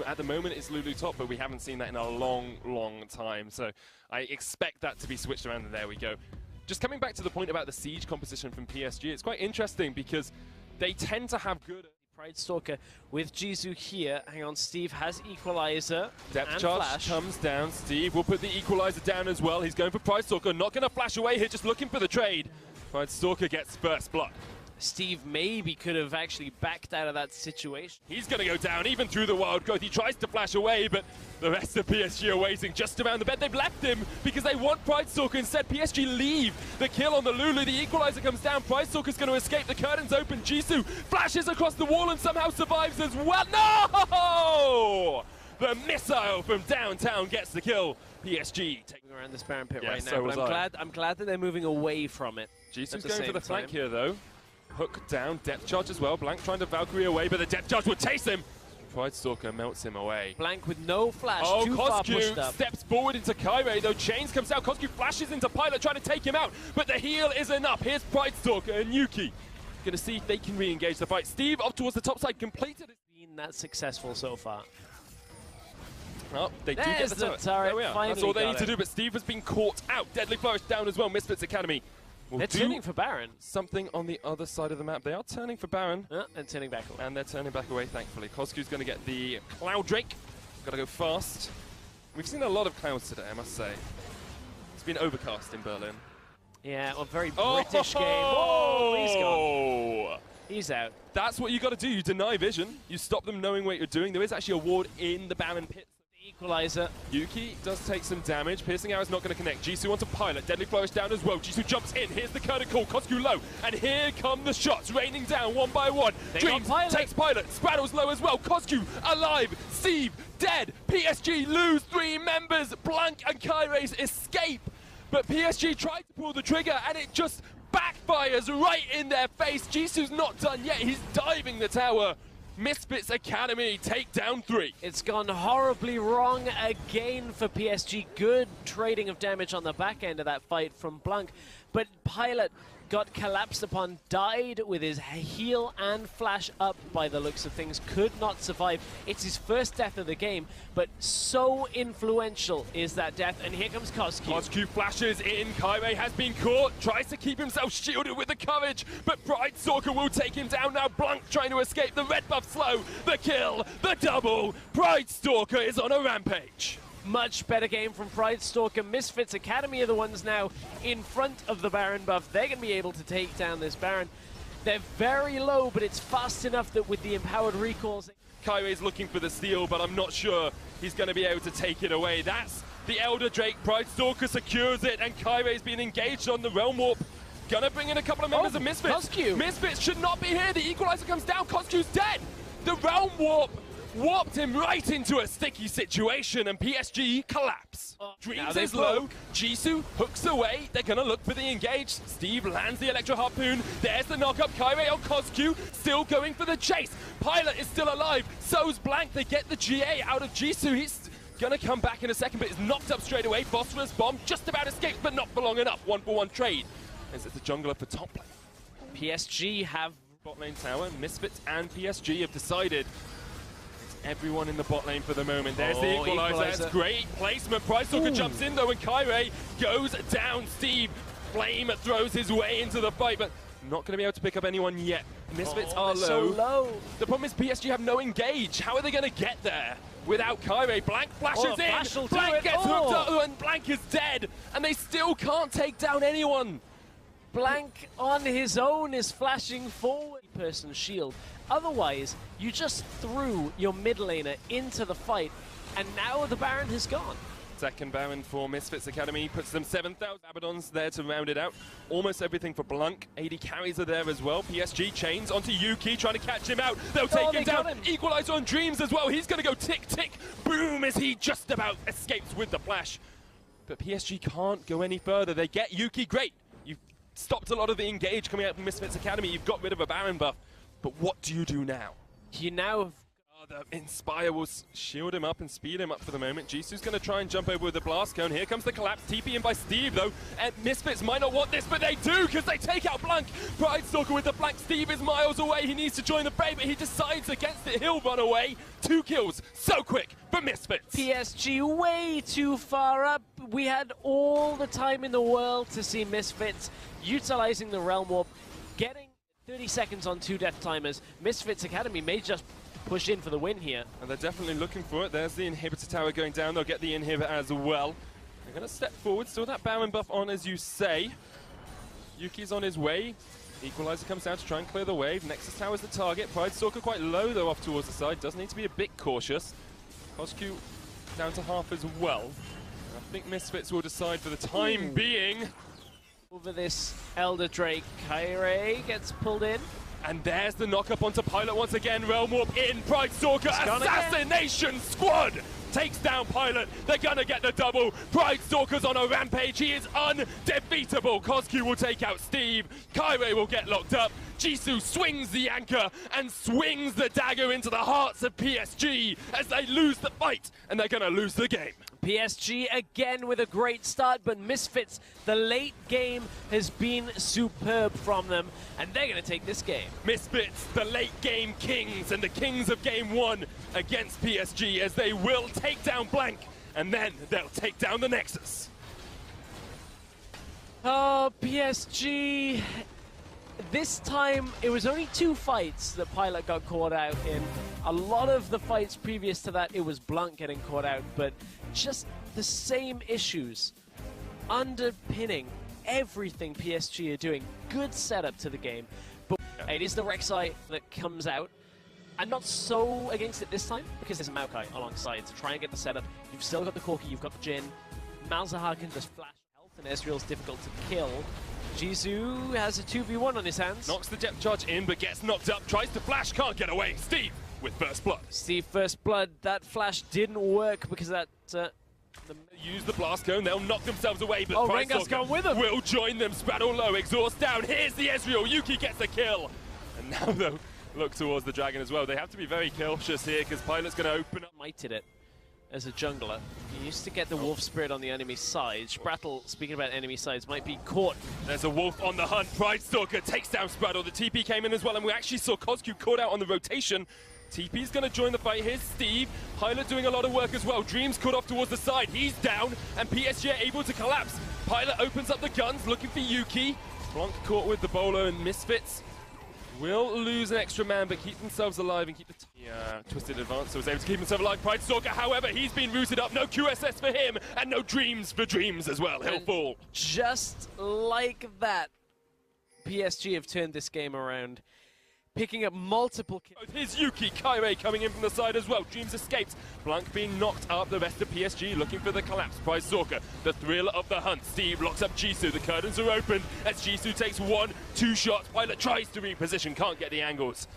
At the moment, it's Lulu top, but we haven't seen that in a long time. So I expect that to be switched around, and there we go. Just coming back to the point about the siege composition from PSG, it's quite interesting because they tend to have good... Pride Stalker with Jisoo here. Hang on, Steve has Equalizer. Depth and charge flash. comes down. Steve will put the Equalizer down as well. He's going for Pride Stalker, not going to flash away here, just looking for the trade. Pride Stalker gets first blood. Steve maybe could have actually backed out of that situation. He's going to go down, even through the wild growth. He tries to flash away, but the rest of PSG are waiting just around the bed. They've left him because they want Pride Stalker. Instead, PSG leave the kill on the Lulu. The Equalizer comes down. Pride Stalker's going to escape. The curtains open. Jisoo flashes across the wall and somehow survives as well. No! The missile from downtown gets the kill. PSG taking around this Baron pit yeah, right now, so but I'm glad that they're moving away from it. Jisoo's going for the flank here, though. Hook down, depth charge as well. Blank trying to Valkyrie away, but the depth charge would chase him. Pride Stalker melts him away. Blank with no flash, too far pushed up. Steps forward into Kairei, though Chains comes out. Kosku flashes into Pilot trying to take him out, but the heal is enough. Here's Pride Stalker and Yuki. Gonna see if they can re-engage the fight. Steve up towards the top side, completed it. Been that successful so far. Oh, they do get the turret. There we are. That's all they need to do, but Steve has been caught out. Deadly Flourish down as well. Misfits Academy. They're turning for Baron. Something on the other side of the map. They are turning for Baron. And turning back away. And they're turning back away, thankfully. Kosku's going to get the Cloud Drake. Got to go fast. We've seen a lot of clouds today, I must say. It's been overcast in Berlin. Yeah, a very British game. Oh, he's gone. He's out. That's what you got to do. You deny vision. You stop them knowing what you're doing. There is actually a ward in the Baron pit. Equalizer. Yuki does take some damage. Piercing Arrow's not going to connect. Jisoo onto Pilot. Deadly Flourish down as well. Jisoo jumps in. Here's the curtain call. Kosku low. And here come the shots raining down one by one. Dreams takes Pilot. Spraddle's low as well. Kosku alive. Steve dead. PSG lose 3 members. Blank and Kairei's escape. But PSG tried to pull the trigger and it just backfires right in their face. Jisoo's not done yet. He's diving the tower. Misfits Academy take down 3. It's gone horribly wrong again for PSG. Good trading of damage on the back end of that fight from Blanc, but Pilot got collapsed upon, died with his heal and flash up by the looks of things, could not survive. It's his first death of the game, but so influential is that death, and here comes Kosku. Kosku flashes in, Kairei has been caught, tries to keep himself shielded with the courage, but Pride Stalker will take him down now. Blanc trying to escape, the red buff slow, the kill, the double. Pride Stalker is on a rampage. Much better game from Pride Stalker. Misfits Academy are the ones now in front of the Baron buff. They're going to be able to take down this Baron. They're very low, but it's fast enough that with the empowered recalls... Kairei's looking for the steal, but I'm not sure he's going to be able to take it away. That's the Elder Drake. Pride Stalker secures it, and Kairei's been engaged on the Realm Warp. Gonna bring in a couple of members of Misfits. Kosku. Misfits should not be here. The Equalizer comes down. Kosku's dead. The Realm Warp warped him right into a sticky situation, and PSG collapse. Dreams is low. Jisoo hooks away. They're gonna look for the engage. Steve lands the Electro Harpoon. There's the knockup. Kairei on Kosku, still going for the chase. Pilot is still alive. So's Blank. They get the GA out of Jisoo. He's gonna come back in a second, but is knocked up straight away. Phosphorus Bomb just about escapes, but not for long enough. 1-for-1 trade. As it's the jungler for top lane. PSG have bot lane tower. Misfits and PSG have decided everyone in the bot lane for the moment. There's the Equalizer. That's great placement. Pride Stalker jumps in though, and Kairei goes down. Steve Flame throws his way into the fight, but not going to be able to pick up anyone yet. Misfits are low. So low. The problem is PSG have no engage. How are they going to get there without Kairei? Blank flashes in. Blank gets hooked up, and Blank is dead, and they still can't take down anyone. Blank on his own is flashing forward. Person shield. Otherwise, you just threw your mid laner into the fight, and now the Baron has gone. Second Baron for Misfits Academy puts them 7,000 Abaddons there to round it out. Almost everything for Blanc. 80 carries are there as well. PSG chains onto Yuki, trying to catch him out. They'll take him down. Equalizer on Dreams as well. He's going to go tick, tick, boom, as he just about escapes with the flash. But PSG can't go any further. They get Yuki, great. You've stopped a lot of the engage coming out from Misfits Academy. You've got rid of a Baron buff. But what do you do now? You now have The Inspire will shield him up and speed him up for the moment. Jisoo's going to try and jump over with the blast cone. Here comes the collapse. TP in by Steve, though. And Misfits might not want this, but they do, because they take out Blank. Pridestalker with the Blank. Steve is miles away. He needs to join the fray, but he decides against it. He'll run away. 2 kills so quick for Misfits. PSG way too far up. We had all the time in the world to see Misfits utilizing the Realm Warp, getting 30 seconds on 2 death timers. Misfits Academy may just push in for the win here. And they're definitely looking for it. There's the inhibitor tower going down. They'll get the inhibitor as well. They're going to step forward. Still that Baron buff on, as you say. Yuki's on his way. Equalizer comes down to try and clear the wave. Nexus tower's the target. Pridestalker quite low, though, off towards the side. Does need to be a bit cautious. Cosq down to half as well. I think Misfits will decide for the time being. Over this Elder Drake, Kyrie gets pulled in. And there's the knock-up onto Pilot once again. Realm Warp in. Pridestalker Assassination Squad takes down Pilot. They're gonna get the double. Pridestalker's on a rampage. He is undefeatable. Cosq will take out Steve. Kyrie will get locked up. Jisoo swings the anchor and swings the dagger into the hearts of PSG as they lose the fight, and they're gonna lose the game. PSG again with a great start, but Misfits, the late game has been superb from them, and they're going to take this game. Misfits, the late game kings, and the kings of game 1 against PSG, as they will take down Blank, and then they'll take down the Nexus. Oh, PSG. This time, it was only 2 fights that Pilot got caught out in. A lot of the fights previous to that, it was Blunt getting caught out, but just the same issues underpinning everything PSG are doing. Good setup to the game, but it is the Rek'Sai that comes out. I'm not so against it this time, because there's a Maokai alongside to try and get the setup. You've still got the Corki, you've got the Jhin. Malzahar can just flash health, and Ezreal's difficult to kill. Jisoo has a 2v1 on his hands. Knocks the depth charge in, but gets knocked up. Tries to flash, can't get away. Steve with First Blood. Steve First Blood, that flash didn't work because that... Use the blast cone, they'll knock themselves away, but Rengar's gone with them. Will join them. Spraddle low, exhaust down. Here's the Ezreal. Yuki gets the kill. And now, though, look towards the dragon as well. They have to be very cautious here, because Pilot's going to open up. Mighted it as a jungler. He used to get the Wolf Spirit on the enemy side. Spraddle, speaking about enemy sides, might be caught. There's a Wolf on the hunt. Pridestalker takes down Spraddle. The TP came in as well, and we actually saw Cosq caught out on the rotation. TP's going to join the fight. Here's Steve. Pilot doing a lot of work as well. Dreams caught off towards the side. He's down, and PSG are able to collapse. Pilot opens up the guns, looking for Yuki. Blanc caught with the bowler, and Misfits will lose an extra man, but keep themselves alive and keep the twisted advance, so was able to keep himself alive. Pridestalker, however, he's been rooted up. No QSS for him, and no Dreams for Dreams as well. He'll fall. Just like that, PSG have turned this game around, picking up multiple kills. Here's Yuki, Kyrie coming in from the side as well. Dreams escaped. Blanc being knocked up. The rest of PSG looking for the collapse. Pridestalker, the thrill of the hunt. Steve locks up Jisoo. The curtains are opened as Jisoo takes 1-2 shots. Pilot tries to reposition, can't get the angles.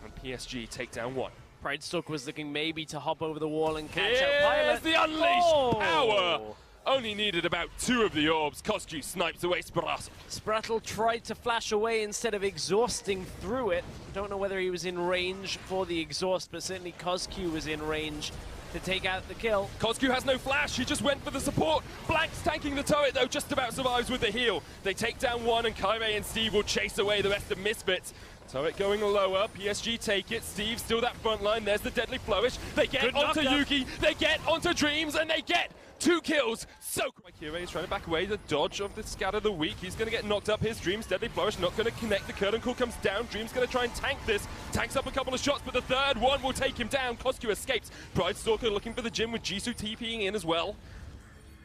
And PSG take down 1. Pridestalker was looking maybe to hop over the wall and catch out Pilot. Here's the unleashed power. Only needed about 2 of the orbs. Cosq snipes away Spraddle. Spraddle tried to flash away instead of exhausting through it. Don't know whether he was in range for the exhaust, but certainly Cosq was in range to take out the kill. Cosq has no flash, he just went for the support. Blank's tanking the turret though, just about survives with the heal. They take down 1, and Kyrie and Steve will chase away the rest of Misfits. Turret going lower, PSG take it, Steve still that front line, there's the deadly flourish. They get onto Yuki, they get onto Dreams, and they get 2 kills. So Kyrie is trying to back away, the dodge of the scatter of the weak. He's going to get knocked up. His Dreams, deadly flourish, not going to connect. The curtain call comes down. Dreams going to try and tank this. Tanks up a couple of shots, but the third one will take him down. Cosq escapes. Pridestalker looking for the Jhin with Jisoo TPing in as well.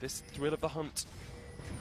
This thrill of the hunt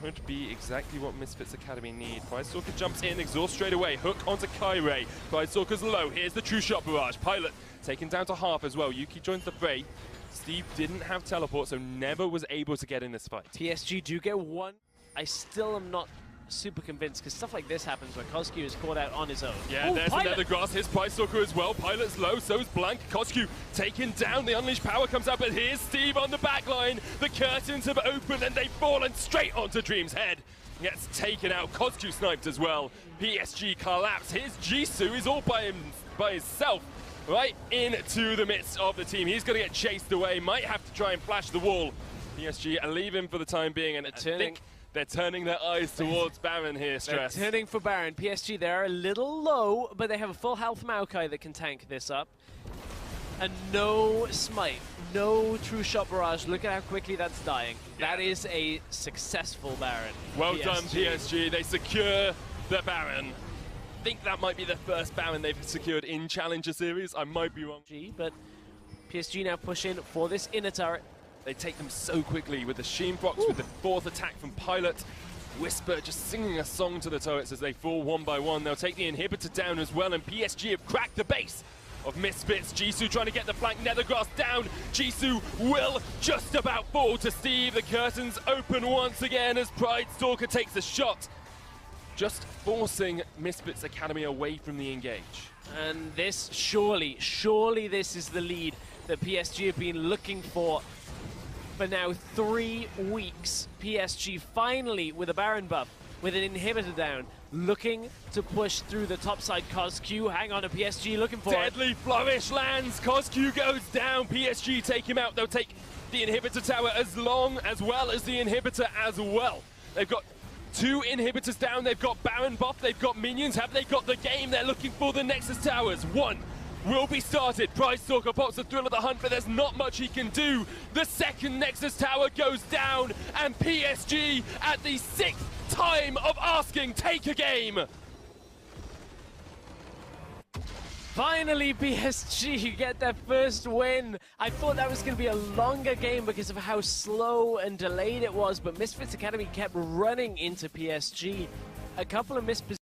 could be exactly what Misfits Academy need. Pridestalker jumps in, exhaust straight away. Hook onto Kyrie. Pridestalker's low. Here's the true shot barrage. Pilot taken down to half as well. Yuki joins the fray. Steve didn't have teleport, so never was able to get in this fight. PSG do get 1. I still am not super convinced, because stuff like this happens when Cosq is caught out on his own. Yeah, there's the nether grass. Here's Pridestalker as well. Pilot's low, so's Blank. Cosq taken down. The unleashed power comes out, but here's Steve on the back line. The curtains have opened, and they've fallen straight onto Dream's head. Gets taken out. Cosq sniped as well. PSG collapse. Here's Jisoo. He's all by himself. right into the midst of the team. He's going to get chased away, might have to try and flash the wall. PSG leave him for the time being, and I think they're turning their eyes towards Baron here, Stress. They're turning for Baron. PSG, they're a little low, but they have a full health Maokai that can tank this up. And no smite, no true shot barrage. Look at how quickly that's dying. Yeah. That is a successful Baron. Well done, PSG. They secure the Baron. I think that might be the first Baron they've secured in Challenger Series. I might be wrong. But PSG now push in for this inner turret. They take them so quickly with the Sheenbox, with the fourth attack from Pilot. Whisper just singing a song to the turrets as they fall one by one. They'll take the inhibitor down as well, and PSG have cracked the base of Misfits. Jisoo trying to get the flank, Nethergrass down. Jisoo will just about fall to Steve. The curtains open once again as Pride Stalker takes a shot, just forcing Misfits Academy away from the engage. And this, surely this is the lead that PSG have been looking for now 3 weeks. PSG finally, with a Baron buff, with an inhibitor down, looking to push through the top side. CosQ, hang on to PSG, looking for Deadly Flourish lands, CosQ goes down, PSG take him out. They'll take the inhibitor tower as well as the inhibitor as well. They've got 2 inhibitors down, they've got Baron buff, they've got minions. Have they got the game? They're looking for the Nexus towers. 1 will be started. Pride Stalker pops the thrill of the hunt, but there's not much he can do. The second Nexus tower goes down, and PSG, at the 6th time of asking, take a game. Finally, PSG get their first win. I thought that was going to be a longer game because of how slow and delayed it was, but Misfits Academy kept running into PSG. A couple of mispositions.